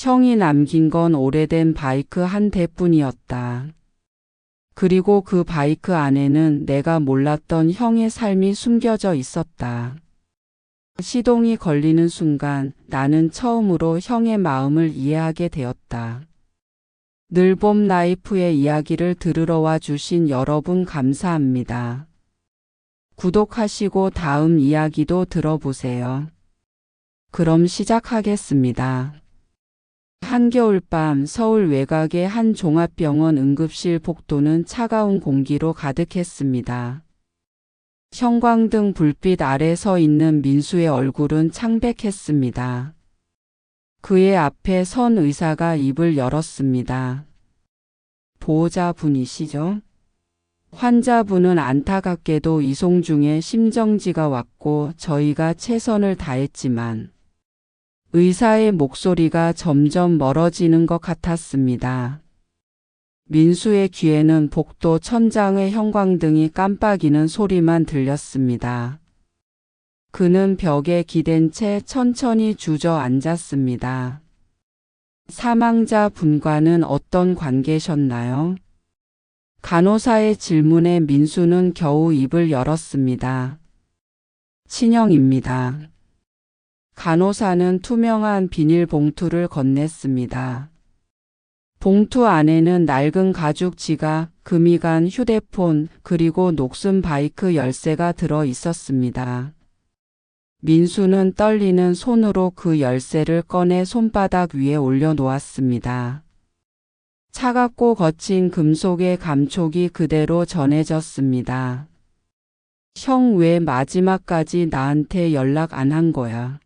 형이 남긴 건 오래된 바이크 한 대뿐이었다. 그리고 그 바이크 안에는 내가 몰랐던 형의 삶이 숨겨져 있었다. 시동이 걸리는 순간 나는 처음으로 형의 마음을 이해하게 되었다. 늘봄 라이프의 이야기를 들으러 와 주신 여러분 감사합니다. 구독하시고 다음 이야기도 들어보세요. 그럼 시작하겠습니다. 한겨울밤 서울 외곽의 한 종합병원 응급실 복도는 차가운 공기로 가득했습니다. 형광등 불빛 아래 서 있는 민수의 얼굴은 창백했습니다. 그의 앞에 선 의사가 입을 열었습니다. 보호자분이시죠? 환자분은 안타깝게도 이송 중에 심정지가 왔고 저희가 최선을 다했지만 의사의 목소리가 점점 멀어지는 것 같았습니다. 민수의 귀에는 복도 천장의 형광등이 깜빡이는 소리만 들렸습니다. 그는 벽에 기댄 채 천천히 주저앉았습니다. 사망자 분과는 어떤 관계셨나요? 간호사의 질문에 민수는 겨우 입을 열었습니다. 친형입니다. 간호사는 투명한 비닐봉투를 건넸습니다. 봉투 안에는 낡은 가죽 지갑, 금이 간 휴대폰, 그리고 녹슨 바이크 열쇠가 들어 있었습니다. 민수는 떨리는 손으로 그 열쇠를 꺼내 손바닥 위에 올려놓았습니다. 차갑고 거친 금속의 감촉이 그대로 전해졌습니다. 형 왜 마지막까지 나한테 연락 안 한 거야?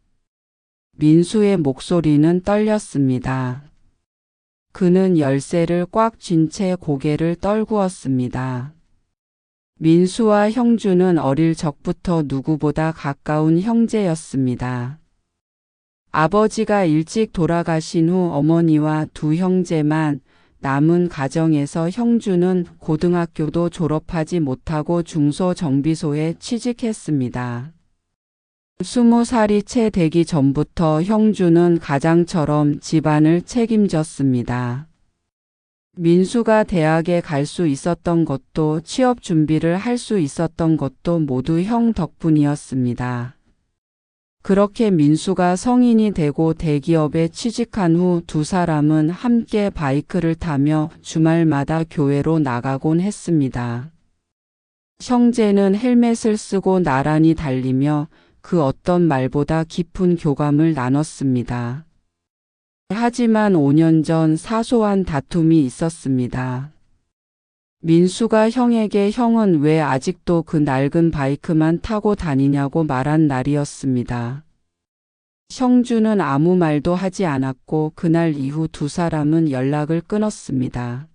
민수의 목소리는 떨렸습니다. 그는 열쇠를 꽉 쥔 채 고개를 떨구었습니다. 민수와 형주는 어릴 적부터 누구보다 가까운 형제였습니다. 아버지가 일찍 돌아가신 후 어머니와 두 형제만 남은 가정에서 형주는 고등학교도 졸업하지 못하고 중소정비소에 취직했습니다. 20살이 채 되기 전부터 형주는 가장처럼 집안을 책임졌습니다. 민수가 대학에 갈 수 있었던 것도 취업 준비를 할 수 있었던 것도 모두 형 덕분이었습니다. 그렇게 민수가 성인이 되고 대기업에 취직한 후 두 사람은 함께 바이크를 타며 주말마다 교회로 나가곤 했습니다. 형제는 헬멧을 쓰고 나란히 달리며 그 어떤 말보다 깊은 교감을 나눴습니다. 하지만 5년 전 사소한 다툼이 있었습니다. 민수가 형에게 형은 왜 아직도 그 낡은 바이크만 타고 다니냐고 말한 날이었습니다. 형주는 아무 말도 하지 않았고 그날 이후 두 사람은 연락을 끊었습니다.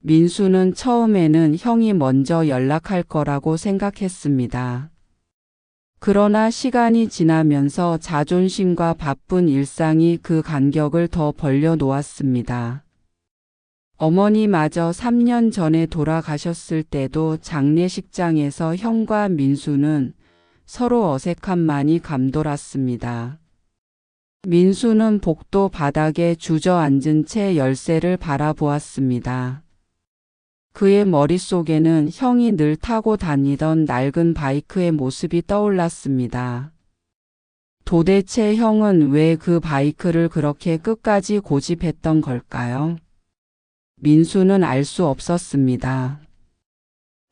민수는 처음에는 형이 먼저 연락할 거라고 생각했습니다. 그러나 시간이 지나면서 자존심과 바쁜 일상이 그 간격을 더 벌려놓았습니다. 어머니마저 3년 전에 돌아가셨을 때도 장례식장에서 형과 민수는 서로 어색함만이 감돌았습니다. 민수는 복도 바닥에 주저앉은 채 열쇠를 바라보았습니다. 그의 머릿속에는 형이 늘 타고 다니던 낡은 바이크의 모습이 떠올랐습니다. 도대체 형은 왜 그 바이크를 그렇게 끝까지 고집했던 걸까요? 민수는 알 수 없었습니다.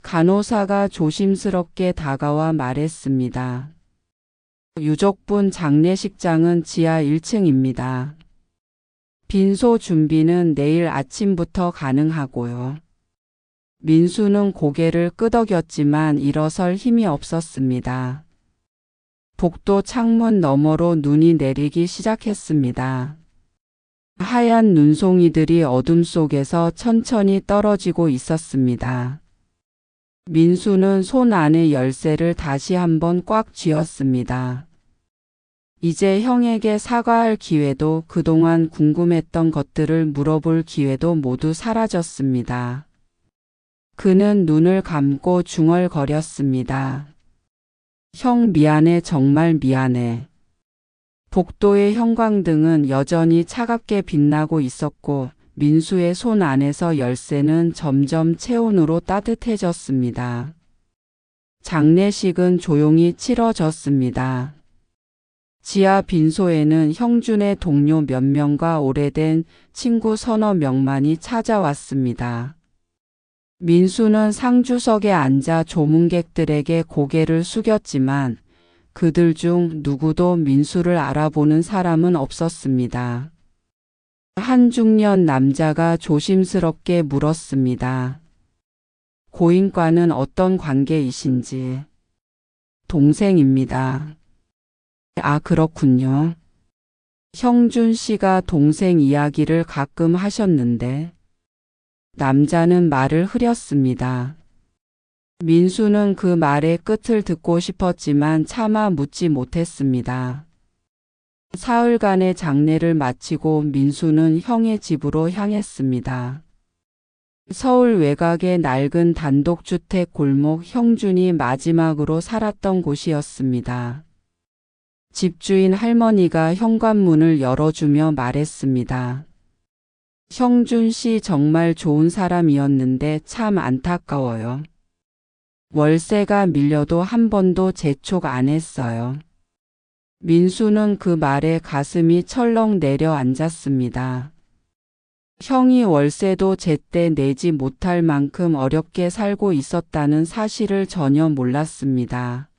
간호사가 조심스럽게 다가와 말했습니다. 유족분 장례식장은 지하 1층입니다. 빈소 준비는 내일 아침부터 가능하고요. 민수는 고개를 끄덕였지만 일어설 힘이 없었습니다. 복도 창문 너머로 눈이 내리기 시작했습니다. 하얀 눈송이들이 어둠 속에서 천천히 떨어지고 있었습니다. 민수는 손 안의 열쇠를 다시 한번 꽉 쥐었습니다. 이제 형에게 사과할 기회도 그동안 궁금했던 것들을 물어볼 기회도 모두 사라졌습니다. 그는 눈을 감고 중얼거렸습니다. 형 미안해, 정말 미안해. 복도의 형광등은 여전히 차갑게 빛나고 있었고 민수의 손 안에서 열쇠는 점점 체온으로 따뜻해졌습니다. 장례식은 조용히 치러졌습니다. 지하 빈소에는 형준의 동료 몇 명과 오래된 친구 서너 명만이 찾아왔습니다. 민수는 상주석에 앉아 조문객들에게 고개를 숙였지만 그들 중 누구도 민수를 알아보는 사람은 없었습니다. 한 중년 남자가 조심스럽게 물었습니다. 고인과는 어떤 관계이신지. 동생입니다. 아, 그렇군요. 형준 씨가 동생 이야기를 가끔 하셨는데. 남자는 말을 흐렸습니다. 민수는 그 말의 끝을 듣고 싶었지만 차마 묻지 못했습니다. 사흘간의 장례를 마치고 민수는 형의 집으로 향했습니다. 서울 외곽의 낡은 단독주택 골목, 형준이 마지막으로 살았던 곳이었습니다. 집주인 할머니가 현관문을 열어주며 말했습니다. 형준 씨 정말 좋은 사람이었는데 참 안타까워요. 월세가 밀려도 한 번도 재촉 안 했어요. 민수는 그 말에 가슴이 철렁 내려앉았습니다. 형이 월세도 제때 내지 못할 만큼 어렵게 살고 있었다는 사실을 전혀 몰랐습니다.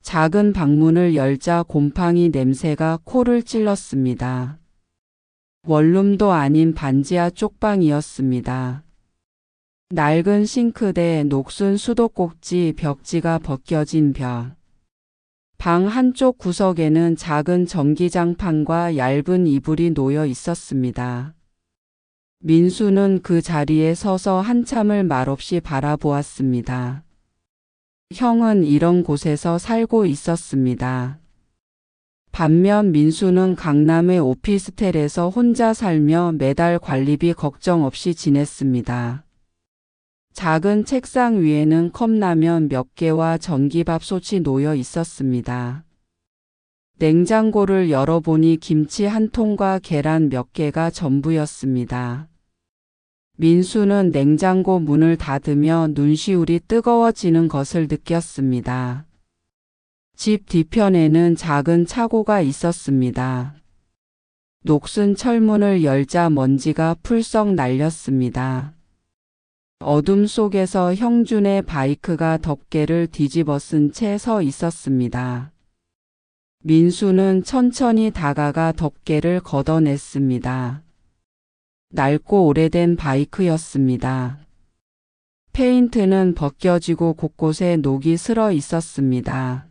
작은 방문을 열자 곰팡이 냄새가 코를 찔렀습니다. 원룸도 아닌 반지하 쪽방이었습니다. 낡은 싱크대, 녹슨 수도꼭지, 벽지가 벗겨진 벽. 방 한쪽 구석에는 작은 전기장판과 얇은 이불이 놓여 있었습니다. 민수는 그 자리에 서서 한참을 말없이 바라보았습니다. 형은 이런 곳에서 살고 있었습니다. 반면 민수는 강남의 오피스텔에서 혼자 살며 매달 관리비 걱정 없이 지냈습니다. 작은 책상 위에는 컵라면 몇 개와 전기밥솥이 놓여 있었습니다. 냉장고를 열어보니 김치 한 통과 계란 몇 개가 전부였습니다. 민수는 냉장고 문을 닫으며 눈시울이 뜨거워지는 것을 느꼈습니다. 집 뒤편에는 작은 차고가 있었습니다. 녹슨 철문을 열자 먼지가 풀썩 날렸습니다. 어둠 속에서 형준의 바이크가 덮개를 뒤집어 쓴 채 서 있었습니다. 민수는 천천히 다가가 덮개를 걷어냈습니다. 낡고 오래된 바이크였습니다. 페인트는 벗겨지고 곳곳에 녹이 슬어 있었습니다.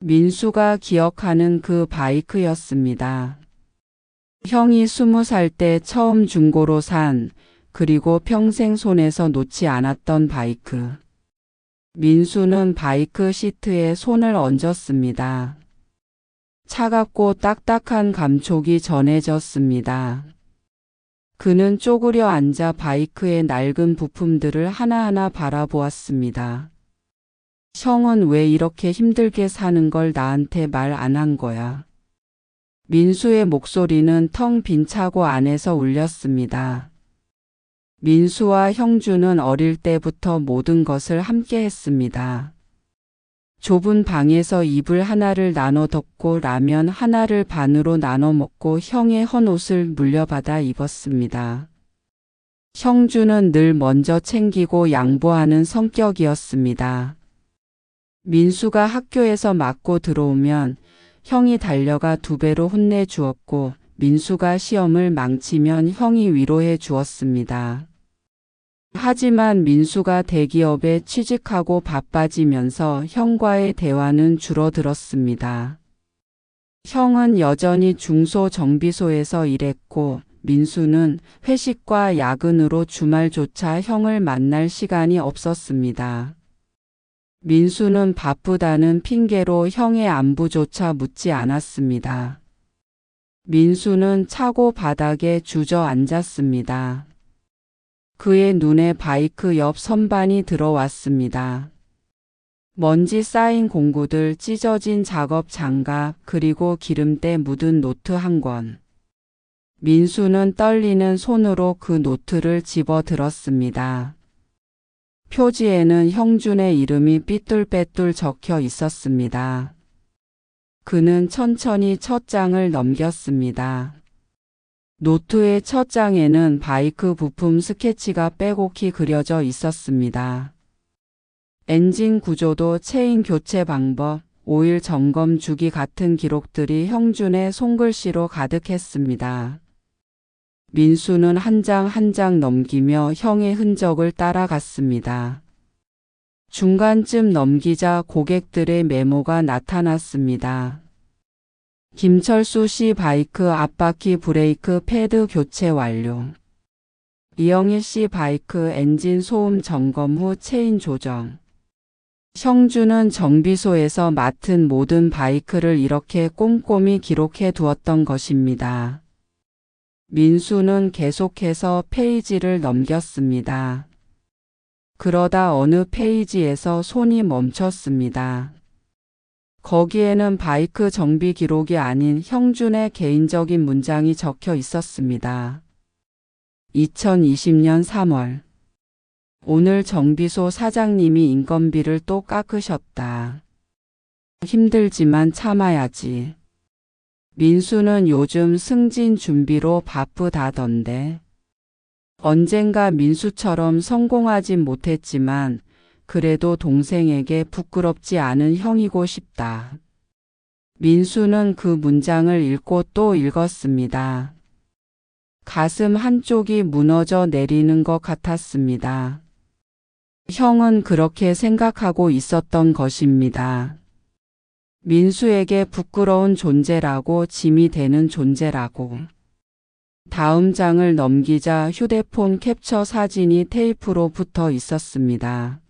민수가 기억하는 그 바이크였습니다. 형이 20살 때 처음 중고로 산, 그리고 평생 손에서 놓지 않았던 바이크. 민수는 바이크 시트에 손을 얹었습니다. 차갑고 딱딱한 감촉이 전해졌습니다. 그는 쪼그려 앉아 바이크의 낡은 부품들을 하나하나 바라보았습니다. 형은 왜 이렇게 힘들게 사는 걸 나한테 말 안 한 거야? 민수의 목소리는 텅 빈 차고 안에서 울렸습니다. 민수와 형준은 어릴 때부터 모든 것을 함께 했습니다. 좁은 방에서 이불 하나를 나눠 덮고 라면 하나를 반으로 나눠 먹고 형의 헌옷을 물려받아 입었습니다. 형준은 늘 먼저 챙기고 양보하는 성격이었습니다. 민수가 학교에서 맞고 들어오면 형이 달려가 2배로 혼내주었고 민수가 시험을 망치면 형이 위로해 주었습니다. 하지만 민수가 대기업에 취직하고 바빠지면서 형과의 대화는 줄어들었습니다. 형은 여전히 중소정비소에서 일했고 민수는 회식과 야근으로 주말조차 형을 만날 시간이 없었습니다. 민수는 바쁘다는 핑계로 형의 안부조차 묻지 않았습니다. 민수는 차고 바닥에 주저앉았습니다. 그의 눈에 바이크 옆 선반이 들어왔습니다. 먼지 쌓인 공구들, 찢어진 작업 장갑, 그리고 기름때 묻은 노트 한 권. 민수는 떨리는 손으로 그 노트를 집어 들었습니다. 표지에는 형준의 이름이 삐뚤빼뚤 적혀 있었습니다. 그는 천천히 첫 장을 넘겼습니다. 노트의 첫 장에는 바이크 부품 스케치가 빼곡히 그려져 있었습니다. 엔진 구조도 체인 교체 방법, 오일 점검 주기 같은 기록들이 형준의 손글씨로 가득했습니다. 민수는 한 장 한 장 넘기며 형의 흔적을 따라갔습니다. 중간쯤 넘기자 고객들의 메모가 나타났습니다. 김철수 씨 바이크 앞바퀴 브레이크 패드 교체 완료. 이영일 씨 바이크 엔진 소음 점검 후 체인 조정. 형준은 정비소에서 맡은 모든 바이크를 이렇게 꼼꼼히 기록해 두었던 것입니다. 민수는 계속해서 페이지를 넘겼습니다. 그러다 어느 페이지에서 손이 멈췄습니다. 거기에는 바이크 정비 기록이 아닌 형준의 개인적인 문장이 적혀 있었습니다. 2020년 3월. 오늘 정비소 사장님이 인건비를 또 깎으셨다. 힘들지만 참아야지. 민수는 요즘 승진 준비로 바쁘다던데. 언젠가 민수처럼 성공하진 못했지만 그래도 동생에게 부끄럽지 않은 형이고 싶다. 민수는 그 문장을 읽고 또 읽었습니다. 가슴 한쪽이 무너져 내리는 것 같았습니다. 형은 그렇게 생각하고 있었던 것입니다. 민수에게 부끄러운 존재라고, 짐이 되는 존재라고. 다음 장을 넘기자 휴대폰 캡처 사진이 테이프로 붙어 있었습니다.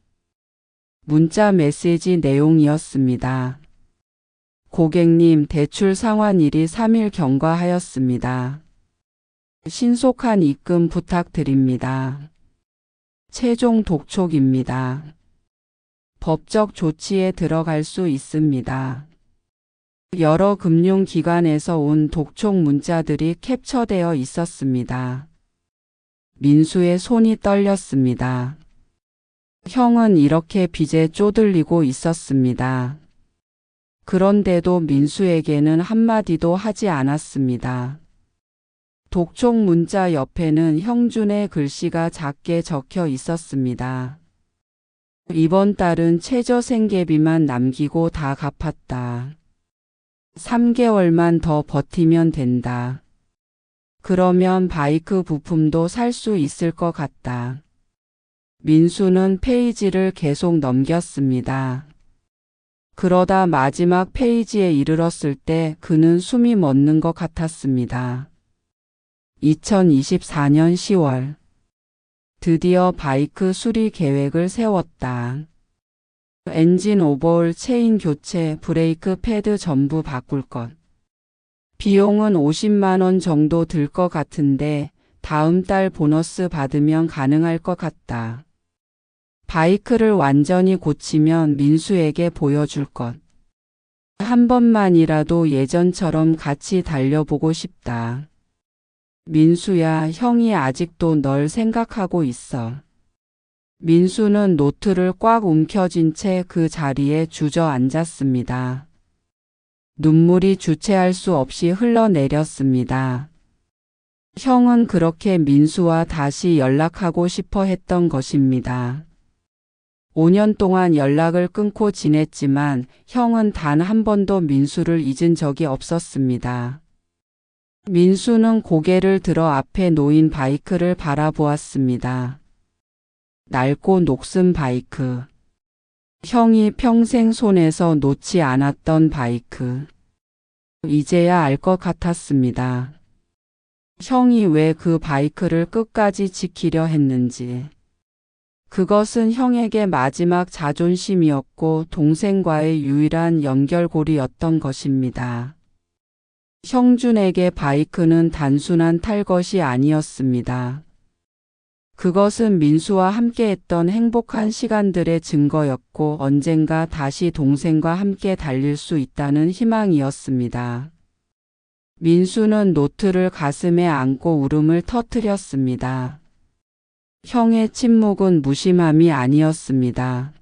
문자 메시지 내용이었습니다. 고객님, 대출 상환일이 3일 경과하였습니다. 신속한 입금 부탁드립니다. 최종 독촉입니다. 법적 조치에 들어갈 수 있습니다. 여러 금융기관에서 온 독촉 문자들이 캡처되어 있었습니다. 민수의 손이 떨렸습니다. 형은 이렇게 빚에 쪼들리고 있었습니다. 그런데도 민수에게는 한마디도 하지 않았습니다. 독촉 문자 옆에는 형준의 글씨가 작게 적혀 있었습니다. 이번 달은 최저 생계비만 남기고 다 갚았다. 3개월만 더 버티면 된다. 그러면 바이크 부품도 살 수 있을 것 같다. 민수는 페이지를 계속 넘겼습니다. 그러다 마지막 페이지에 이르렀을 때 그는 숨이 멎는 것 같았습니다. 2024년 10월. 드디어 바이크 수리 계획을 세웠다. 엔진 오버홀, 체인 교체, 브레이크 패드 전부 바꿀 것. 비용은 50만 원 정도 들 것 같은데 다음 달 보너스 받으면 가능할 것 같다. 바이크를 완전히 고치면 민수에게 보여줄 것. 한 번만이라도 예전처럼 같이 달려보고 싶다. 민수야, 형이 아직도 널 생각하고 있어. 민수는 노트를 꽉 움켜쥔 채 그 자리에 주저앉았습니다. 눈물이 주체할 수 없이 흘러내렸습니다. 형은 그렇게 민수와 다시 연락하고 싶어 했던 것입니다. 5년 동안 연락을 끊고 지냈지만 형은 단 한 번도 민수를 잊은 적이 없었습니다. 민수는 고개를 들어 앞에 놓인 바이크를 바라보았습니다. 낡고 녹슨 바이크. 형이 평생 손에서 놓지 않았던 바이크. 이제야 알 것 같았습니다. 형이 왜 그 바이크를 끝까지 지키려 했는지. 그것은 형에게 마지막 자존심이었고 동생과의 유일한 연결고리였던 것입니다. 형준에게 바이크는 단순한 탈 것이 아니었습니다. 그것은 민수와 함께했던 행복한 시간들의 증거였고 언젠가 다시 동생과 함께 달릴 수 있다는 희망이었습니다. 민수는 노트를 가슴에 안고 울음을 터뜨렸습니다. 형의 침묵은 무심함이 아니었습니다.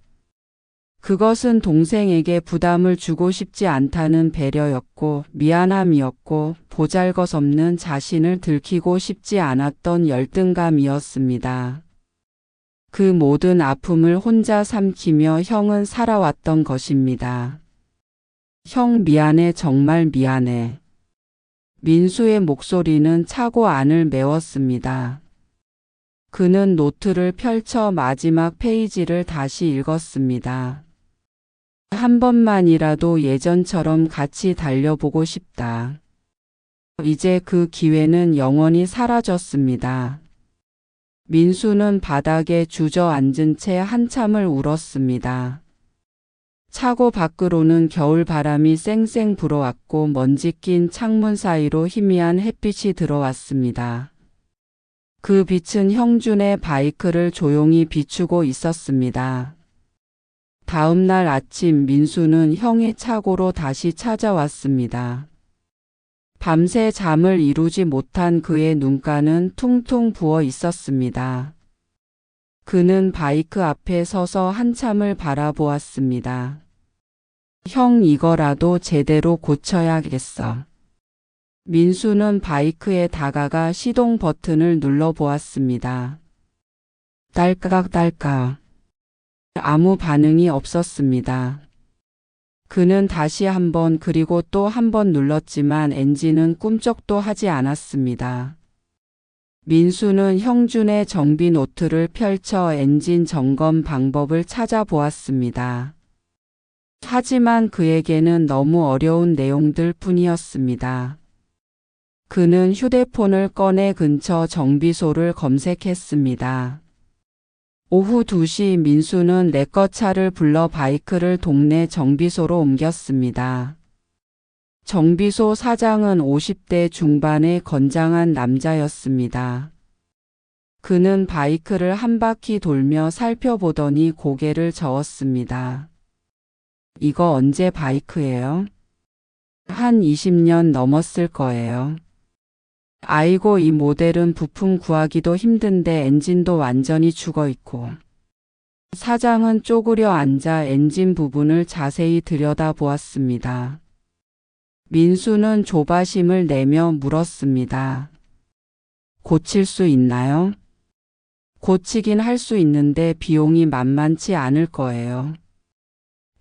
그것은 동생에게 부담을 주고 싶지 않다는 배려였고 미안함이었고 보잘것없는 자신을 들키고 싶지 않았던 열등감이었습니다. 그 모든 아픔을 혼자 삼키며 형은 살아왔던 것입니다. 형 미안해, 정말 미안해. 민수의 목소리는 차고 안을 메웠습니다. 그는 노트를 펼쳐 마지막 페이지를 다시 읽었습니다. 한 번만이라도 예전처럼 같이 달려보고 싶다. 이제 그 기회는 영원히 사라졌습니다. 민수는 바닥에 주저앉은 채 한참을 울었습니다. 차고 밖으로는 겨울 바람이 쌩쌩 불어왔고 먼지 낀 창문 사이로 희미한 햇빛이 들어왔습니다. 그 빛은 형준의 바이크를 조용히 비추고 있었습니다. 다음 날 아침 민수는 형의 차고로 다시 찾아왔습니다. 밤새 잠을 이루지 못한 그의 눈가는 퉁퉁 부어 있었습니다. 그는 바이크 앞에 서서 한참을 바라보았습니다. 형, 이거라도 제대로 고쳐야겠어. 민수는 바이크에 다가가 시동 버튼을 눌러보았습니다. 딸깍딸깍. 아무 반응이 없었습니다. 그는 다시 한 번 그리고 또 한 번 눌렀지만 엔진은 꿈쩍도 하지 않았습니다. 민수는 형준의 정비 노트를 펼쳐 엔진 점검 방법을 찾아보았습니다. 하지만 그에게는 너무 어려운 내용들 뿐이었습니다. 그는 휴대폰을 꺼내 근처 정비소를 검색했습니다. 오후 2시 민수는 레커차를 불러 바이크를 동네 정비소로 옮겼습니다. 정비소 사장은 50대 중반의 건장한 남자였습니다. 그는 바이크를 한 바퀴 돌며 살펴보더니 고개를 저었습니다. 이거 언제 바이크예요? 한 20년 넘었을 거예요. 아이고, 이 모델은 부품 구하기도 힘든데 엔진도 완전히 죽어 있고. 사장은 쪼그려 앉아 엔진 부분을 자세히 들여다보았습니다. 민수는 조바심을 내며 물었습니다. 고칠 수 있나요? 고치긴 할 수 있는데 비용이 만만치 않을 거예요.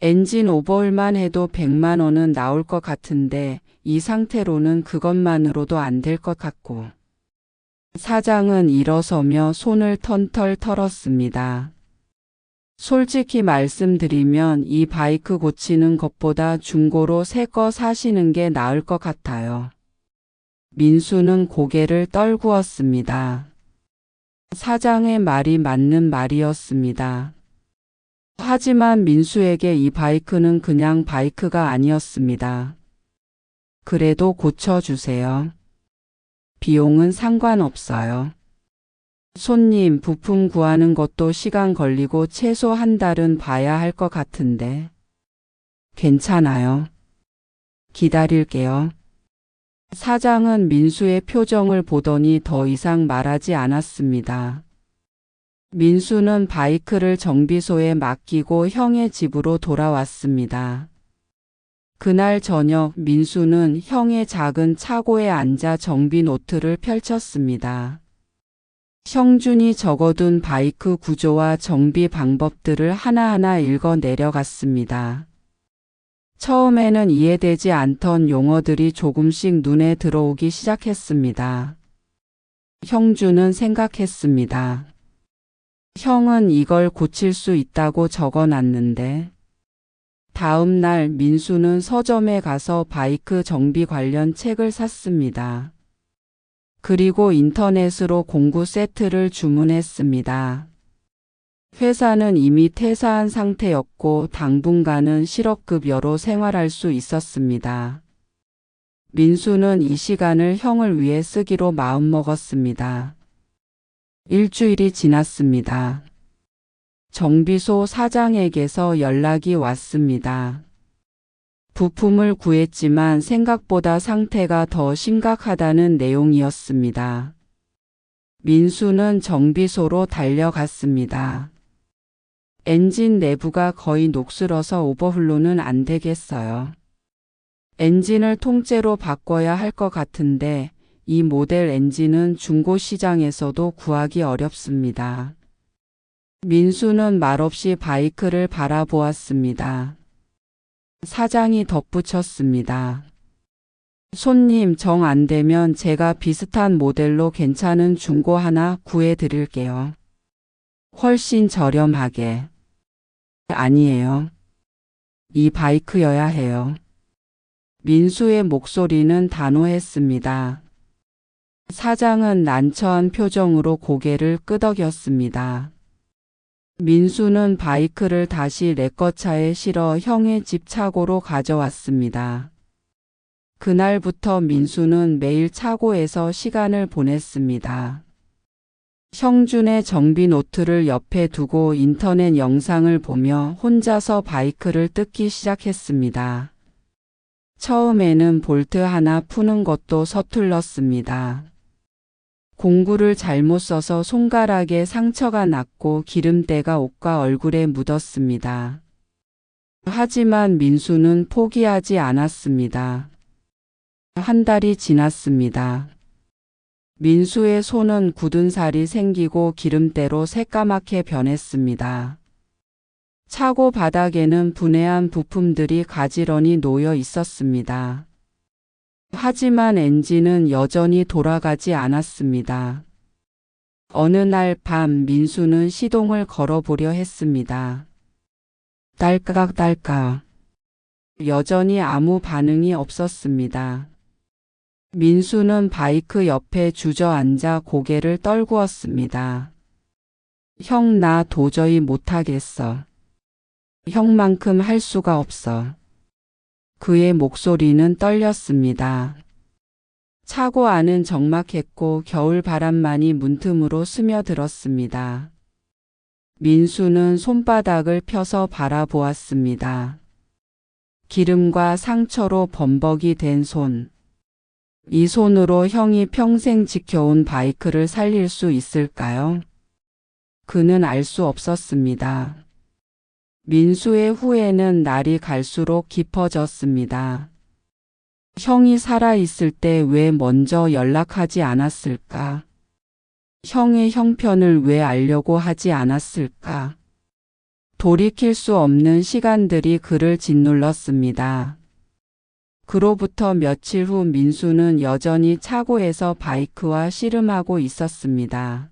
엔진 오버홀만 해도 100만 원은 나올 것 같은데 이 상태로는 그것만으로도 안 될 것 같고. 사장은 일어서며 손을 턴털 털었습니다. 솔직히 말씀드리면 이 바이크 고치는 것보다 중고로 새 거 사시는 게 나을 것 같아요. 민수는 고개를 떨구었습니다. 사장의 말이 맞는 말이었습니다. 하지만 민수에게 이 바이크는 그냥 바이크가 아니었습니다. 그래도 고쳐주세요. 비용은 상관없어요. 손님, 부품 구하는 것도 시간 걸리고 최소 한 달은 봐야 할 것 같은데. 괜찮아요. 기다릴게요. 사장은 민수의 표정을 보더니 더 이상 말하지 않았습니다. 민수는 바이크를 정비소에 맡기고 형의 집으로 돌아왔습니다. 그날 저녁 민수는 형의 작은 차고에 앉아 정비 노트를 펼쳤습니다. 형준이 적어둔 바이크 구조와 정비 방법들을 하나하나 읽어 내려갔습니다. 처음에는 이해되지 않던 용어들이 조금씩 눈에 들어오기 시작했습니다. 형준은 생각했습니다. 형은 이걸 고칠 수 있다고 적어놨는데. 다음 날 민수는 서점에 가서 바이크 정비 관련 책을 샀습니다. 그리고 인터넷으로 공구 세트를 주문했습니다. 회사는 이미 퇴사한 상태였고 당분간은 실업급여로 생활할 수 있었습니다. 민수는 이 시간을 형을 위해 쓰기로 마음먹었습니다. 일주일이 지났습니다. 정비소 사장에게서 연락이 왔습니다. 부품을 구했지만 생각보다 상태가 더 심각하다는 내용이었습니다. 민수는 정비소로 달려갔습니다. 엔진 내부가 거의 녹슬어서 오버훌로는 안 되겠어요. 엔진을 통째로 바꿔야 할 것 같은데 이 모델 엔진은 중고 시장에서도 구하기 어렵습니다. 민수는 말없이 바이크를 바라보았습니다. 사장이 덧붙였습니다. 손님 정 안 되면 제가 비슷한 모델로 괜찮은 중고 하나 구해드릴게요. 훨씬 저렴하게. 아니에요. 이 바이크여야 해요. 민수의 목소리는 단호했습니다. 사장은 난처한 표정으로 고개를 끄덕였습니다. 민수는 바이크를 다시 레커차에 실어 형의 집 차고로 가져왔습니다. 그날부터 민수는 매일 차고에서 시간을 보냈습니다. 형준의 정비 노트를 옆에 두고 인터넷 영상을 보며 혼자서 바이크를 뜯기 시작했습니다. 처음에는 볼트 하나 푸는 것도 서툴렀습니다. 공구를 잘못 써서 손가락에 상처가 났고 기름때가 옷과 얼굴에 묻었습니다. 하지만 민수는 포기하지 않았습니다. 한 달이 지났습니다. 민수의 손은 굳은 살이 생기고 기름때로 새까맣게 변했습니다. 차고 바닥에는 분해한 부품들이 가지런히 놓여 있었습니다. 하지만 엔진은 여전히 돌아가지 않았습니다. 어느 날 밤 민수는 시동을 걸어보려 했습니다. 딸깍딸깍. 여전히 아무 반응이 없었습니다. 민수는 바이크 옆에 주저앉아 고개를 떨구었습니다. 형, 나 도저히 못하겠어. 형만큼 할 수가 없어. 그의 목소리는 떨렸습니다. 차고 안은 적막했고 겨울 바람만이 문틈으로 스며들었습니다. 민수는 손바닥을 펴서 바라보았습니다. 기름과 상처로 범벅이 된 손. 이 손으로 형이 평생 지켜온 바이크를 살릴 수 있을까요? 그는 알 수 없었습니다. 민수의 후회는 날이 갈수록 깊어졌습니다. 형이 살아있을 때 왜 먼저 연락하지 않았을까? 형의 형편을 왜 알려고 하지 않았을까? 돌이킬 수 없는 시간들이 그를 짓눌렀습니다. 그로부터 며칠 후 민수는 여전히 차고에서 바이크와 씨름하고 있었습니다.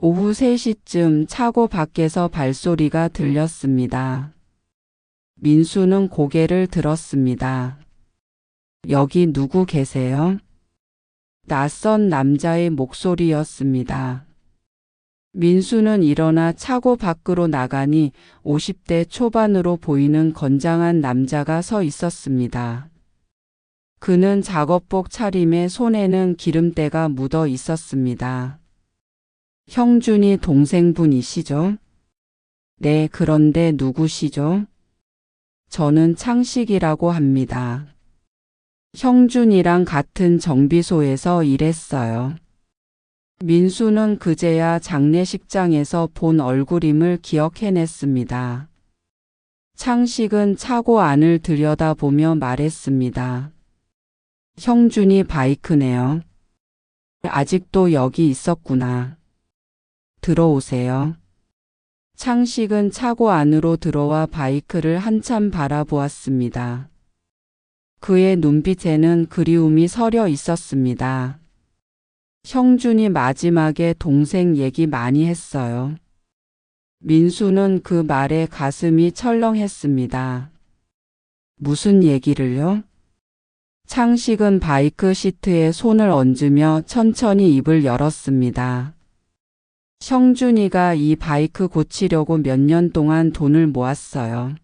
오후 3시쯤 차고 밖에서 발소리가 들렸습니다. 민수는 고개를 들었습니다. 여기 누구 계세요? 낯선 남자의 목소리였습니다. 민수는 일어나 차고 밖으로 나가니 50대 초반으로 보이는 건장한 남자가 서 있었습니다. 그는 작업복 차림에 손에는 기름때가 묻어 있었습니다. 형준이 동생분이시죠? 네, 그런데 누구시죠? 저는 창식이라고 합니다. 형준이랑 같은 정비소에서 일했어요. 민수는 그제야 장례식장에서 본 얼굴임을 기억해냈습니다. 창식은 차고 안을 들여다보며 말했습니다. 형준이 바이크네요. 아직도 여기 있었구나. 들어오세요. 창식은 차고 안으로 들어와 바이크를 한참 바라보았습니다. 그의 눈빛에는 그리움이 서려 있었습니다. 형준이 마지막에 동생 얘기 많이 했어요. 민수는 그 말에 가슴이 철렁했습니다. 무슨 얘기를요? 창식은 바이크 시트에 손을 얹으며 천천히 입을 열었습니다. 형준이가 이 바이크 고치려고 몇 년 동안 돈을 모았어요.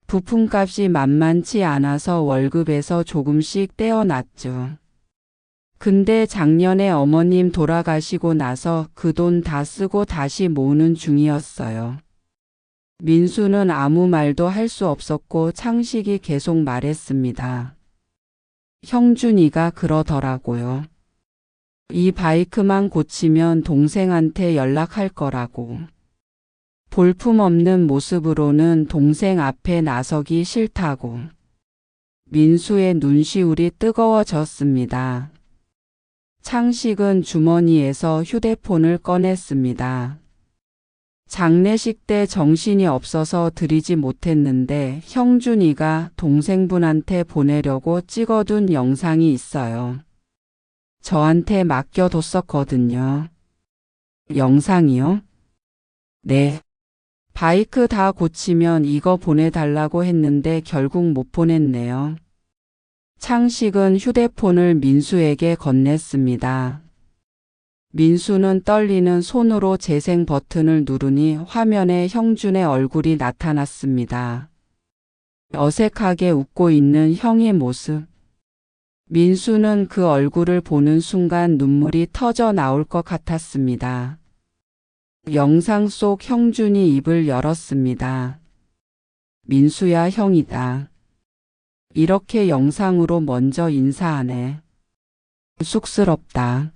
부품값이 만만치 않아서 월급에서 조금씩 떼어놨죠. 근데 작년에 어머님 돌아가시고 나서 그 돈 다 쓰고 다시 모으는 중이었어요. 민수는 아무 말도 할 수 없었고 창식이 계속 말했습니다. 형준이가 그러더라고요. 이 바이크만 고치면 동생한테 연락할 거라고. 볼품없는 모습으로는 동생 앞에 나서기 싫다고. 민수의 눈시울이 뜨거워졌습니다. 창식은 주머니에서 휴대폰을 꺼냈습니다. 장례식 때 정신이 없어서 드리지 못했는데 형준이가 동생분한테 보내려고 찍어둔 영상이 있어요. 저한테 맡겨뒀었거든요. 영상이요? 네. 바이크 다 고치면 이거 보내달라고 했는데 결국 못 보냈네요. 창식은 휴대폰을 민수에게 건넸습니다. 민수는 떨리는 손으로 재생 버튼을 누르니 화면에 형준의 얼굴이 나타났습니다. 어색하게 웃고 있는 형의 모습. 민수는 그 얼굴을 보는 순간 눈물이 터져 나올 것 같았습니다. 영상 속 형준이 입을 열었습니다. 민수야, 형이다. 이렇게 영상으로 먼저 인사하네. 쑥스럽다.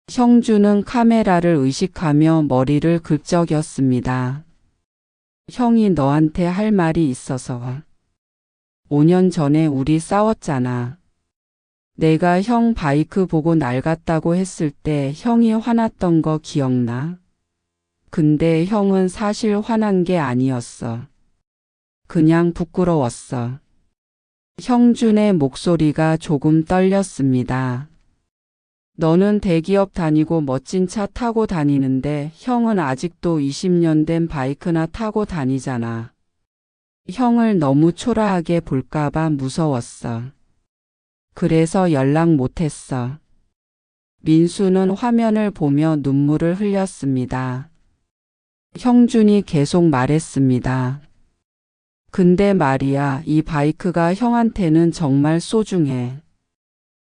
형준은 카메라를 의식하며 머리를 긁적였습니다. 형이 너한테 할 말이 있어서. 5년 전에 우리 싸웠잖아. 내가 형 바이크 보고 낡았다고 했을 때 형이 화났던 거 기억나? 근데 형은 사실 화난 게 아니었어. 그냥 부끄러웠어. 형준의 목소리가 조금 떨렸습니다. 너는 대기업 다니고 멋진 차 타고 다니는데 형은 아직도 20년 된 바이크나 타고 다니잖아. 형을 너무 초라하게 볼까봐 무서웠어. 그래서 연락 못했어. 민수는 화면을 보며 눈물을 흘렸습니다. 형준이 계속 말했습니다. 근데 말이야, 이 바이크가 형한테는 정말 소중해.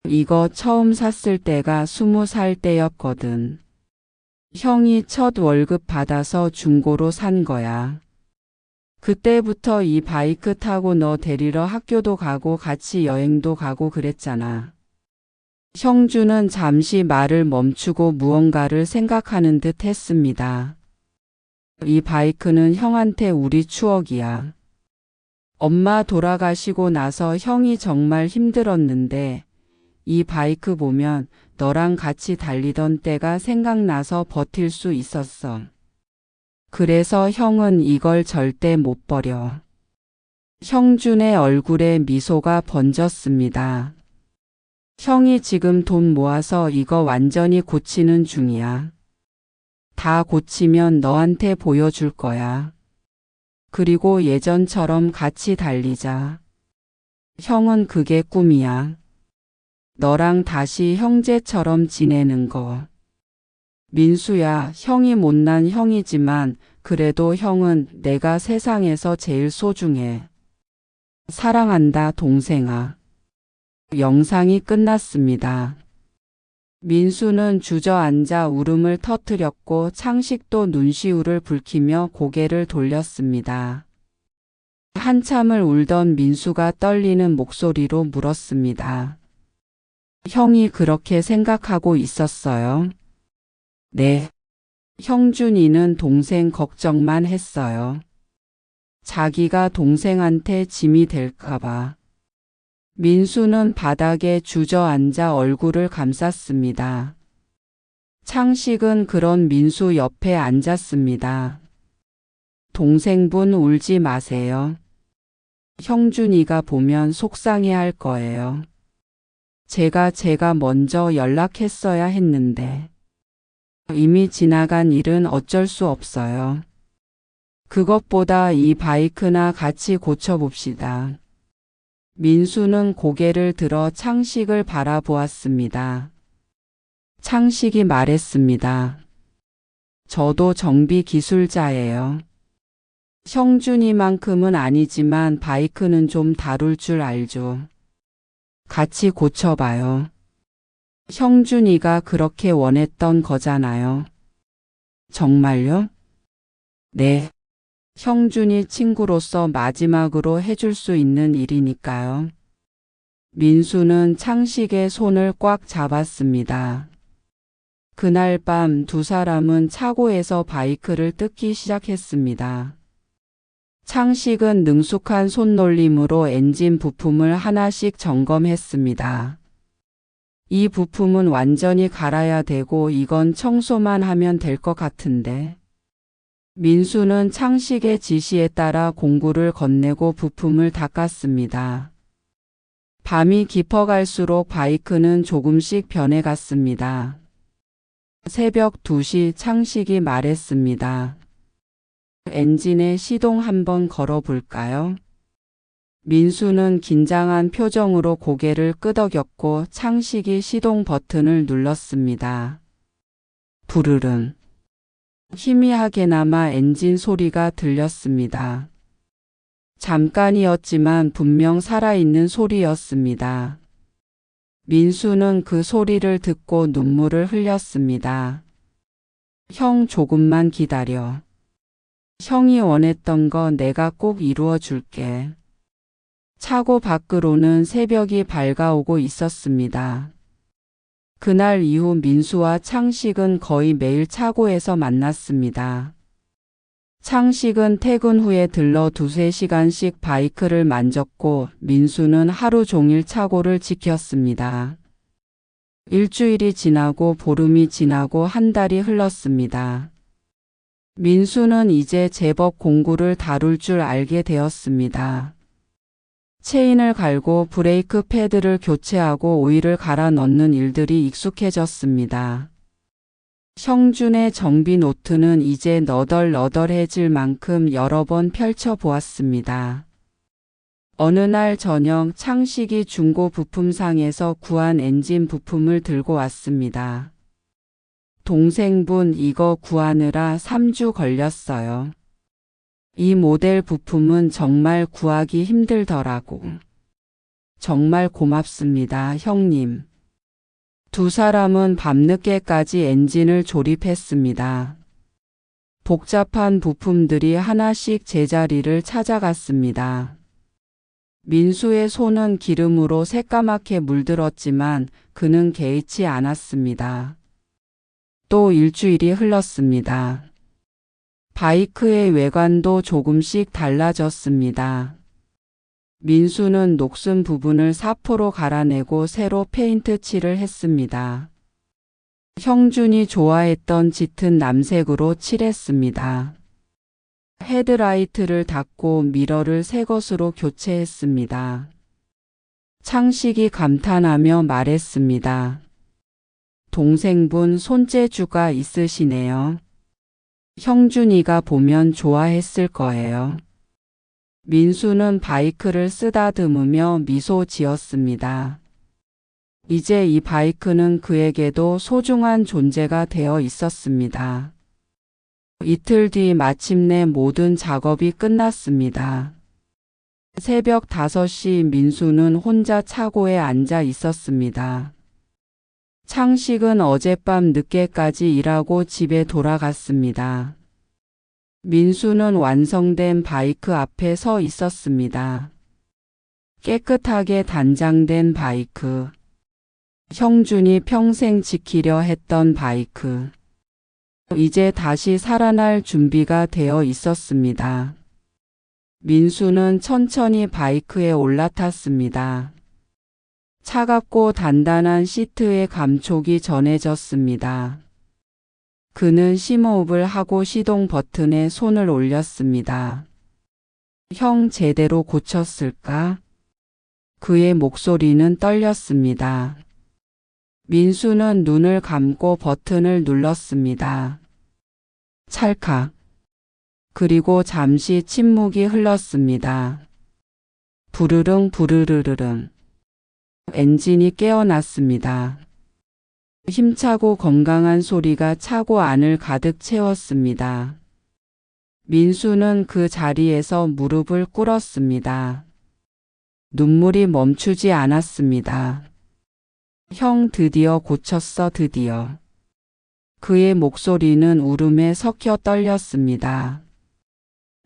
이거 처음 샀을 때가 20살 때였거든. 형이 첫 월급 받아서 중고로 산 거야. 그때부터 이 바이크 타고 너 데리러 학교도 가고 같이 여행도 가고 그랬잖아. 형준은 잠시 말을 멈추고 무언가를 생각하는 듯 했습니다. 이 바이크는 형한테 우리 추억이야. 엄마 돌아가시고 나서 형이 정말 힘들었는데 이 바이크 보면 너랑 같이 달리던 때가 생각나서 버틸 수 있었어. 그래서 형은 이걸 절대 못 버려. 형준의 얼굴에 미소가 번졌습니다. 형이 지금 돈 모아서 이거 완전히 고치는 중이야. 다 고치면 너한테 보여줄 거야. 그리고 예전처럼 같이 달리자. 형은 그게 꿈이야. 너랑 다시 형제처럼 지내는 거. 민수야, 형이 못난 형이지만 그래도 형은 내가 세상에서 제일 소중해. 사랑한다, 동생아. 영상이 끝났습니다. 민수는 주저앉아 울음을 터뜨렸고 창식도 눈시울을 붉히며 고개를 돌렸습니다. 한참을 울던 민수가 떨리는 목소리로 물었습니다. 형이 그렇게 생각하고 있었어요? 네. 형준이는 동생 걱정만 했어요. 자기가 동생한테 짐이 될까봐. 민수는 바닥에 주저앉아 얼굴을 감쌌습니다. 창식은 그런 민수 옆에 앉았습니다. 동생분 울지 마세요. 형준이가 보면 속상해할 거예요. 제가 먼저 연락했어야 했는데. 이미 지나간 일은 어쩔 수 없어요. 그것보다 이 바이크나 같이 고쳐봅시다. 민수는 고개를 들어 창식을 바라보았습니다. 창식이 말했습니다. 저도 정비 기술자예요. 형준이만큼은 아니지만 바이크는 좀 다룰 줄 알죠. 같이 고쳐봐요. 형준이가 그렇게 원했던 거잖아요. 정말요? 네. 형준이 친구로서 마지막으로 해줄 수 있는 일이니까요. 민수는 창식의 손을 꽉 잡았습니다. 그날 밤 두 사람은 차고에서 바이크를 뜯기 시작했습니다. 창식은 능숙한 손놀림으로 엔진 부품을 하나씩 점검했습니다. 이 부품은 완전히 갈아야 되고 이건 청소만 하면 될 것 같은데. 민수는 창식의 지시에 따라 공구를 건네고 부품을 닦았습니다. 밤이 깊어갈수록 바이크는 조금씩 변해갔습니다. 새벽 2시 창식이 말했습니다. 엔진에 시동 한번 걸어볼까요? 민수는 긴장한 표정으로 고개를 끄덕였고 창식이 시동 버튼을 눌렀습니다. 부르릉. 희미하게나마 엔진 소리가 들렸습니다. 잠깐이었지만 분명 살아있는 소리였습니다. 민수는 그 소리를 듣고 눈물을 흘렸습니다. 형 조금만 기다려. 형이 원했던 거 내가 꼭 이루어 줄게. 차고 밖으로는 새벽이 밝아오고 있었습니다. 그날 이후 민수와 창식은 거의 매일 차고에서 만났습니다. 창식은 퇴근 후에 들러 2~3시간씩 바이크를 만졌고 민수는 하루 종일 차고를 지켰습니다. 일주일이 지나고 보름이 지나고 한 달이 흘렀습니다. 민수는 이제 제법 공구를 다룰 줄 알게 되었습니다. 체인을 갈고 브레이크 패드를 교체하고 오일을 갈아 넣는 일들이 익숙해졌습니다. 형준의 정비 노트는 이제 너덜너덜해질 만큼 여러 번 펼쳐보았습니다. 어느 날 저녁 창식이 중고 부품상에서 구한 엔진 부품을 들고 왔습니다. 동생분 이거 구하느라 3주 걸렸어요. 이 모델 부품은 정말 구하기 힘들더라고. 정말 고맙습니다, 형님. 두 사람은 밤늦게까지 엔진을 조립했습니다. 복잡한 부품들이 하나씩 제자리를 찾아갔습니다. 민수의 손은 기름으로 새까맣게 물들었지만 그는 개의치 않았습니다. 또 일주일이 흘렀습니다. 바이크의 외관도 조금씩 달라졌습니다. 민수는 녹슨 부분을 사포로 갈아내고 새로 페인트 칠을 했습니다. 형준이 좋아했던 짙은 남색으로 칠했습니다. 헤드라이트를 닦고 미러를 새 것으로 교체했습니다. 창식이 감탄하며 말했습니다. 동생분 손재주가 있으시네요. 형준이가 보면 좋아했을 거예요. 민수는 바이크를 쓰다듬으며 미소 지었습니다. 이제 이 바이크는 그에게도 소중한 존재가 되어 있었습니다. 이틀 뒤 마침내 모든 작업이 끝났습니다. 새벽 5시 민수는 혼자 차고에 앉아 있었습니다. 창식은 어젯밤 늦게까지 일하고 집에 돌아갔습니다. 민수는 완성된 바이크 앞에 서 있었습니다. 깨끗하게 단장된 바이크. 형준이 평생 지키려 했던 바이크. 이제 다시 살아날 준비가 되어 있었습니다. 민수는 천천히 바이크에 올라탔습니다. 차갑고 단단한 시트의 감촉이 전해졌습니다. 그는 심호흡을 하고 시동 버튼에 손을 올렸습니다. 형 제대로 고쳤을까? 그의 목소리는 떨렸습니다. 민수는 눈을 감고 버튼을 눌렀습니다. 찰칵. 그리고 잠시 침묵이 흘렀습니다. 부르릉 부르르르릉. 엔진이 깨어났습니다. 힘차고 건강한 소리가 차고 안을 가득 채웠습니다. 민수는 그 자리에서 무릎을 꿇었습니다. 눈물이 멈추지 않았습니다. 형 드디어 고쳤어 드디어. 그의 목소리는 울음에 섞여 떨렸습니다.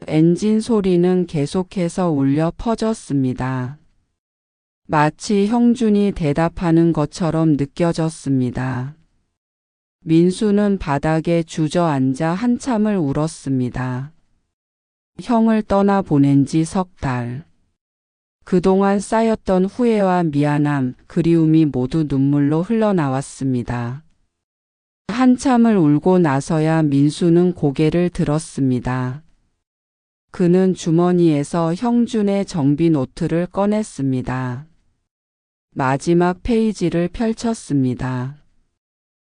엔진 소리는 계속해서 울려 퍼졌습니다. 마치 형준이 대답하는 것처럼 느껴졌습니다. 민수는 바닥에 주저앉아 한참을 울었습니다. 형을 떠나보낸 지 석 달. 그동안 쌓였던 후회와 미안함, 그리움이 모두 눈물로 흘러나왔습니다. 한참을 울고 나서야 민수는 고개를 들었습니다. 그는 주머니에서 형준의 정비 노트를 꺼냈습니다. 마지막 페이지를 펼쳤습니다.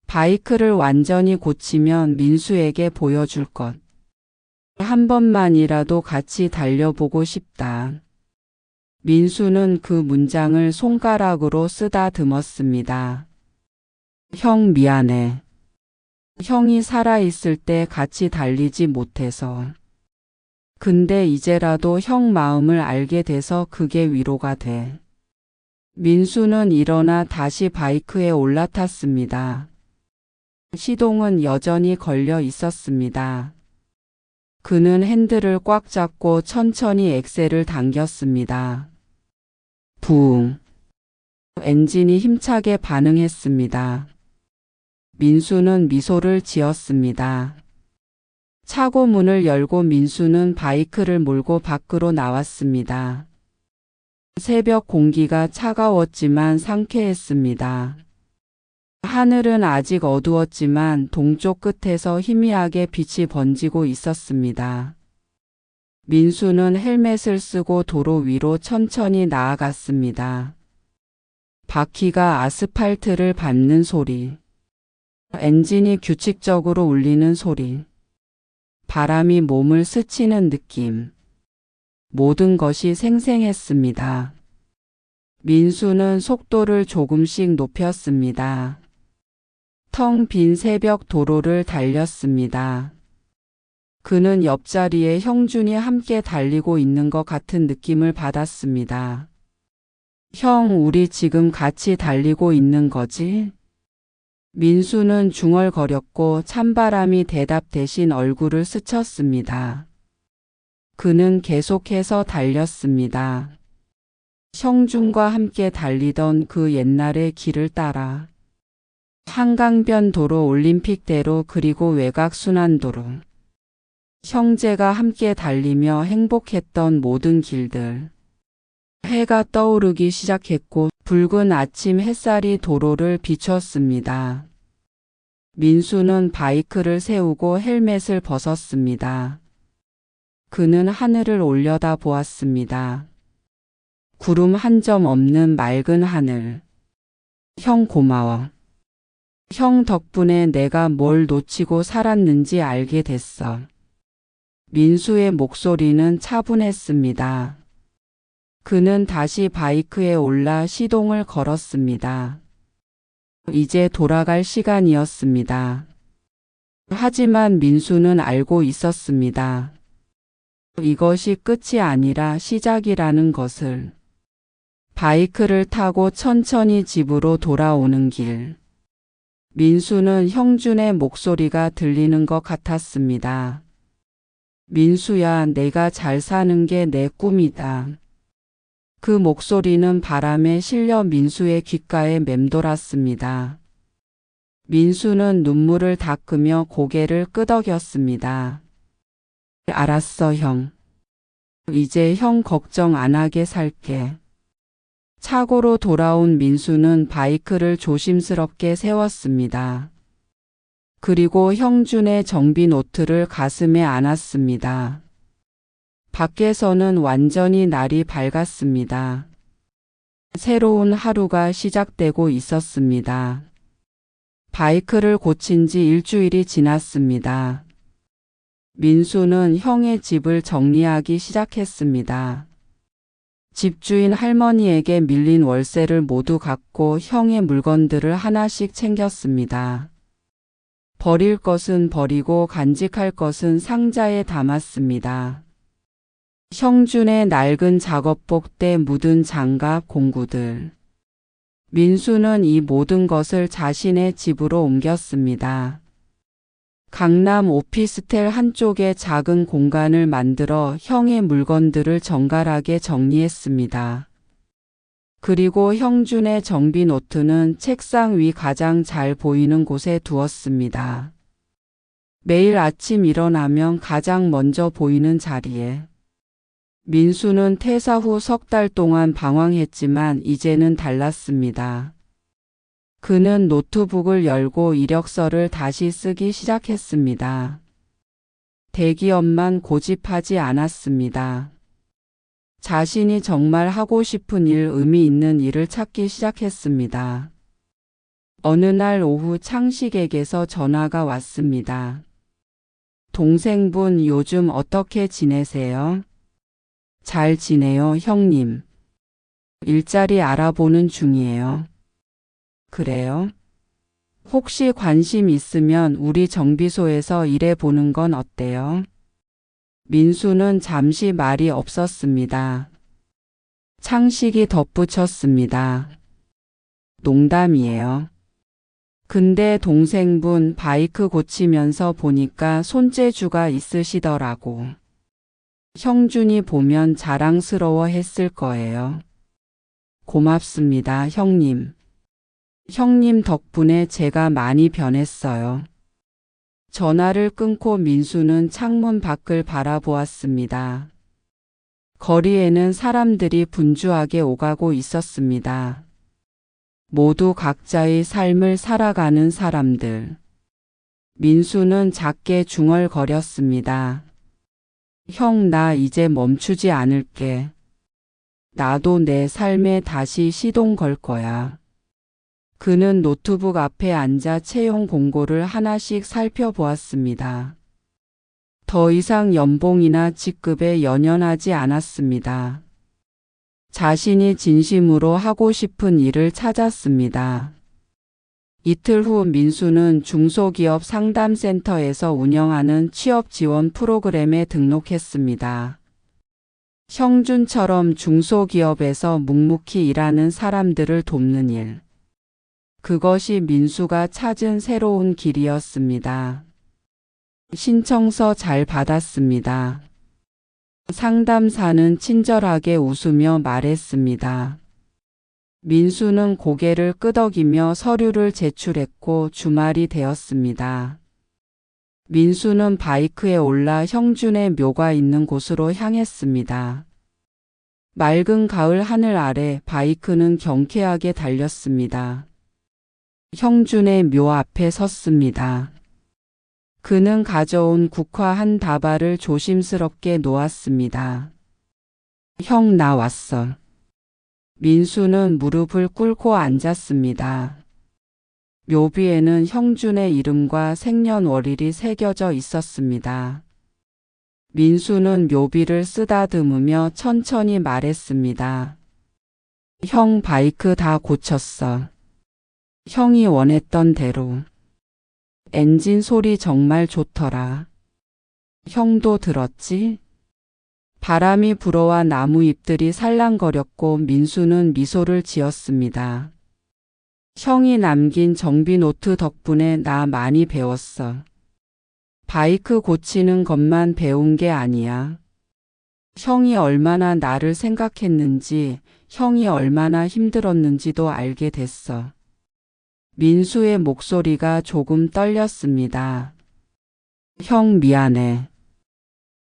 바이크를 완전히 고치면 민수에게 보여줄 것. 한 번만이라도 같이 달려보고 싶다. 민수는 그 문장을 손가락으로 쓰다듬었습니다. 형 미안해. 형이 살아있을 때 같이 달리지 못해서. 근데 이제라도 형 마음을 알게 돼서 그게 위로가 돼. 민수는 일어나 다시 바이크에 올라탔습니다. 시동은 여전히 걸려 있었습니다. 그는 핸들을 꽉 잡고 천천히 엑셀을 당겼습니다. 부웅. 엔진이 힘차게 반응했습니다. 민수는 미소를 지었습니다. 차고 문을 열고 민수는 바이크를 몰고 밖으로 나왔습니다. 새벽 공기가 차가웠지만 상쾌했습니다. 하늘은 아직 어두웠지만 동쪽 끝에서 희미하게 빛이 번지고 있었습니다. 민수는 헬멧을 쓰고 도로 위로 천천히 나아갔습니다. 바퀴가 아스팔트를 밟는 소리. 엔진이 규칙적으로 울리는 소리. 바람이 몸을 스치는 느낌. 모든 것이 생생했습니다. 민수는 속도를 조금씩 높였습니다. 텅 빈 새벽 도로를 달렸습니다. 그는 옆자리에 형준이 함께 달리고 있는 것 같은 느낌을 받았습니다. 형, 우리 지금 같이 달리고 있는 거지? 민수는 중얼거렸고 찬바람이 대답 대신 얼굴을 스쳤습니다. 그는 계속해서 달렸습니다. 형준과 함께 달리던 그 옛날의 길을 따라. 한강변 도로, 올림픽대로, 그리고 외곽순환도로. 형제가 함께 달리며 행복했던 모든 길들. 해가 떠오르기 시작했고 붉은 아침 햇살이 도로를 비췄습니다. 민수는 바이크를 세우고 헬멧을 벗었습니다. 그는 하늘을 올려다 보았습니다. 구름 한 점 없는 맑은 하늘. 형 고마워. 형 덕분에 내가 뭘 놓치고 살았는지 알게 됐어. 민수의 목소리는 차분했습니다. 그는 다시 바이크에 올라 시동을 걸었습니다. 이제 돌아갈 시간이었습니다. 하지만 민수는 알고 있었습니다. 이것이 끝이 아니라 시작이라는 것을. 바이크를 타고 천천히 집으로 돌아오는 길. 민수는 형준의 목소리가 들리는 것 같았습니다. 민수야, 내가 잘 사는 게 내 꿈이다. 그 목소리는 바람에 실려 민수의 귓가에 맴돌았습니다. 민수는 눈물을 닦으며 고개를 끄덕였습니다. 알았어, 형. 이제 형 걱정 안 하게 살게. 차고로 돌아온 민수는 바이크를 조심스럽게 세웠습니다. 그리고 형준의 정비 노트를 가슴에 안았습니다. 밖에서는 완전히 날이 밝았습니다. 새로운 하루가 시작되고 있었습니다. 바이크를 고친 지 일주일이 지났습니다. 민수는 형의 집을 정리하기 시작했습니다. 집주인 할머니에게 밀린 월세를 모두 갚고 형의 물건들을 하나씩 챙겼습니다. 버릴 것은 버리고 간직할 것은 상자에 담았습니다. 형준의 낡은 작업복 때 묻은 장갑, 공구들. 민수는 이 모든 것을 자신의 집으로 옮겼습니다. 강남 오피스텔 한쪽에 작은 공간을 만들어 형의 물건들을 정갈하게 정리했습니다. 그리고 형준의 정비 노트는 책상 위 가장 잘 보이는 곳에 두었습니다. 매일 아침 일어나면 가장 먼저 보이는 자리에. 민수는 퇴사 후 석 달 동안 방황했지만 이제는 달랐습니다. 그는 노트북을 열고 이력서를 다시 쓰기 시작했습니다. 대기업만 고집하지 않았습니다. 자신이 정말 하고 싶은 일, 의미 있는 일을 찾기 시작했습니다. 어느 날 오후 창식에게서 전화가 왔습니다. 동생분 요즘 어떻게 지내세요? 잘 지내요, 형님. 일자리 알아보는 중이에요. 그래요? 혹시 관심 있으면 우리 정비소에서 일해보는 건 어때요? 민수는 잠시 말이 없었습니다. 창식이 덧붙였습니다. 농담이에요. 근데 동생분 바이크 고치면서 보니까 손재주가 있으시더라고. 형준이 보면 자랑스러워 했을 거예요. 고맙습니다, 형님. 형님 덕분에 제가 많이 변했어요. 전화를 끊고 민수는 창문 밖을 바라보았습니다. 거리에는 사람들이 분주하게 오가고 있었습니다. 모두 각자의 삶을 살아가는 사람들. 민수는 작게 중얼거렸습니다. 형, 나 이제 멈추지 않을게. 나도 내 삶에 다시 시동 걸 거야. 그는 노트북 앞에 앉아 채용 공고를 하나씩 살펴보았습니다. 더 이상 연봉이나 직급에 연연하지 않았습니다. 자신이 진심으로 하고 싶은 일을 찾았습니다. 이틀 후 민수는 중소기업 상담센터에서 운영하는 취업 지원 프로그램에 등록했습니다. 형준처럼 중소기업에서 묵묵히 일하는 사람들을 돕는 일. 그것이 민수가 찾은 새로운 길이었습니다. 신청서 잘 받았습니다. 상담사는 친절하게 웃으며 말했습니다. 민수는 고개를 끄덕이며 서류를 제출했고 주말이 되었습니다. 민수는 바이크에 올라 형준의 묘가 있는 곳으로 향했습니다. 맑은 가을 하늘 아래 바이크는 경쾌하게 달렸습니다. 형준의 묘 앞에 섰습니다. 그는 가져온 국화 한 다발을 조심스럽게 놓았습니다. 형, 나 왔어. 민수는 무릎을 꿇고 앉았습니다. 묘비에는 형준의 이름과 생년월일이 새겨져 있었습니다. 민수는 묘비를 쓰다듬으며 천천히 말했습니다. 형, 바이크 다 고쳤어. 형이 원했던 대로. 엔진 소리 정말 좋더라. 형도 들었지? 바람이 불어와 나무 잎들이 살랑거렸고 민수는 미소를 지었습니다. 형이 남긴 정비 노트 덕분에 나 많이 배웠어. 바이크 고치는 것만 배운 게 아니야. 형이 얼마나 나를 생각했는지, 형이 얼마나 힘들었는지도 알게 됐어. 민수의 목소리가 조금 떨렸습니다. 형, 미안해.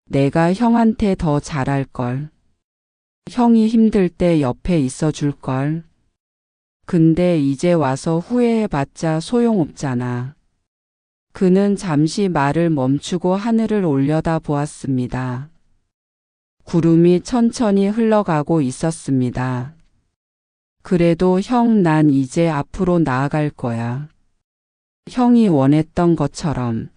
내가 형한테 더 잘할걸. 형이 힘들 때 옆에 있어줄걸. 근데 이제 와서 후회해봤자 소용없잖아. 그는 잠시 말을 멈추고 하늘을 올려다 보았습니다. 구름이 천천히 흘러가고 있었습니다. 그래도 형, 난 이제 앞으로 나아갈 거야. 형이 원했던 것처럼.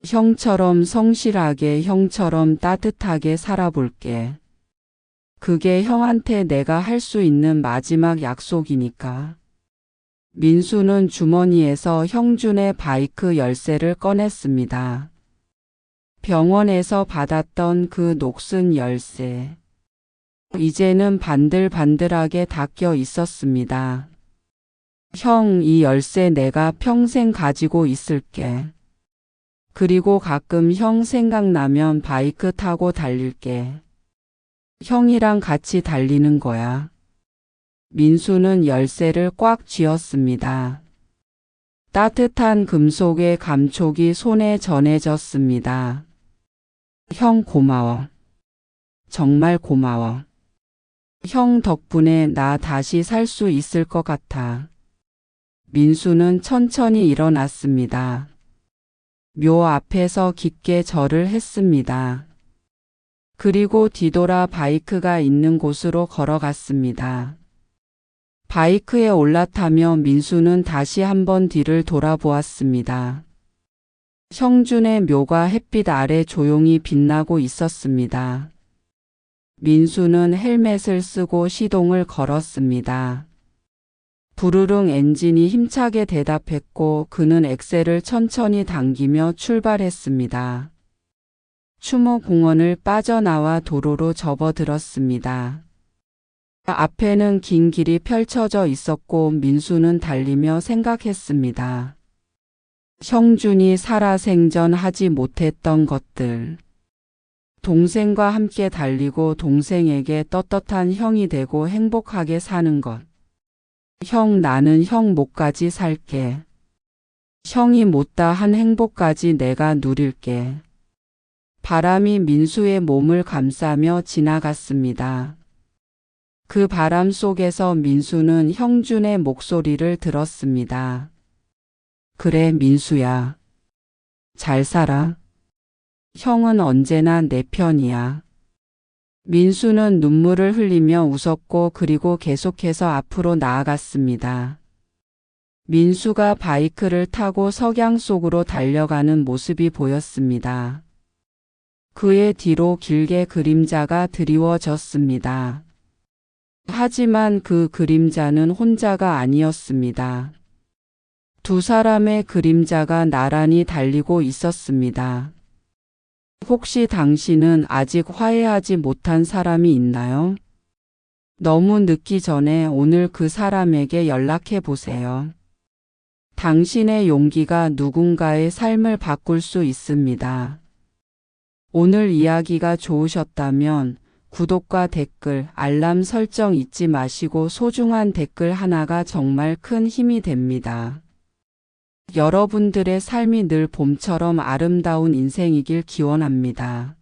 형처럼 성실하게, 형처럼 따뜻하게 살아볼게. 그게 형한테 내가 할 수 있는 마지막 약속이니까. 민수는 주머니에서 형준의 바이크 열쇠를 꺼냈습니다. 병원에서 받았던 그 녹슨 열쇠. 이제는 반들반들하게 닦여 있었습니다. 형, 이 열쇠 내가 평생 가지고 있을게. 그리고 가끔 형 생각나면 바이크 타고 달릴게. 형이랑 같이 달리는 거야. 민수는 열쇠를 꽉 쥐었습니다. 따뜻한 금속의 감촉이 손에 전해졌습니다. 형 고마워. 정말 고마워. 형 덕분에 나 다시 살 수 있을 것 같아. 민수는 천천히 일어났습니다. 묘 앞에서 깊게 절을 했습니다. 그리고 뒤돌아 바이크가 있는 곳으로 걸어갔습니다. 바이크에 올라타며 민수는 다시 한번 뒤를 돌아보았습니다. 형준의 묘가 햇빛 아래 조용히 빛나고 있었습니다. 민수는 헬멧을 쓰고 시동을 걸었습니다. 부르릉 엔진이 힘차게 대답했고 그는 엑셀을 천천히 당기며 출발했습니다. 추모공원을 빠져나와 도로로 접어들었습니다. 앞에는 긴 길이 펼쳐져 있었고 민수는 달리며 생각했습니다. 형준이 살아생전 하지 못했던 것들. 동생과 함께 달리고 동생에게 떳떳한 형이 되고 행복하게 사는 것. 형, 나는 형 목까지 살게. 형이 못다 한 행복까지 내가 누릴게. 바람이 민수의 몸을 감싸며 지나갔습니다. 그 바람 속에서 민수는 형준의 목소리를 들었습니다. 그래, 민수야. 잘 살아. 형은 언제나 내 편이야. 민수는 눈물을 흘리며 웃었고 그리고 계속해서 앞으로 나아갔습니다. 민수가 바이크를 타고 석양 속으로 달려가는 모습이 보였습니다. 그의 뒤로 길게 그림자가 드리워졌습니다. 하지만 그 그림자는 혼자가 아니었습니다. 두 사람의 그림자가 나란히 달리고 있었습니다. 혹시 당신은 아직 화해하지 못한 사람이 있나요? 너무 늦기 전에 오늘 그 사람에게 연락해 보세요. 당신의 용기가 누군가의 삶을 바꿀 수 있습니다. 오늘 이야기가 좋으셨다면 구독과 댓글, 알람 설정 잊지 마시고 소중한 댓글 하나가 정말 큰 힘이 됩니다. 여러분들의 삶이 늘 봄처럼 아름다운 인생이길 기원합니다.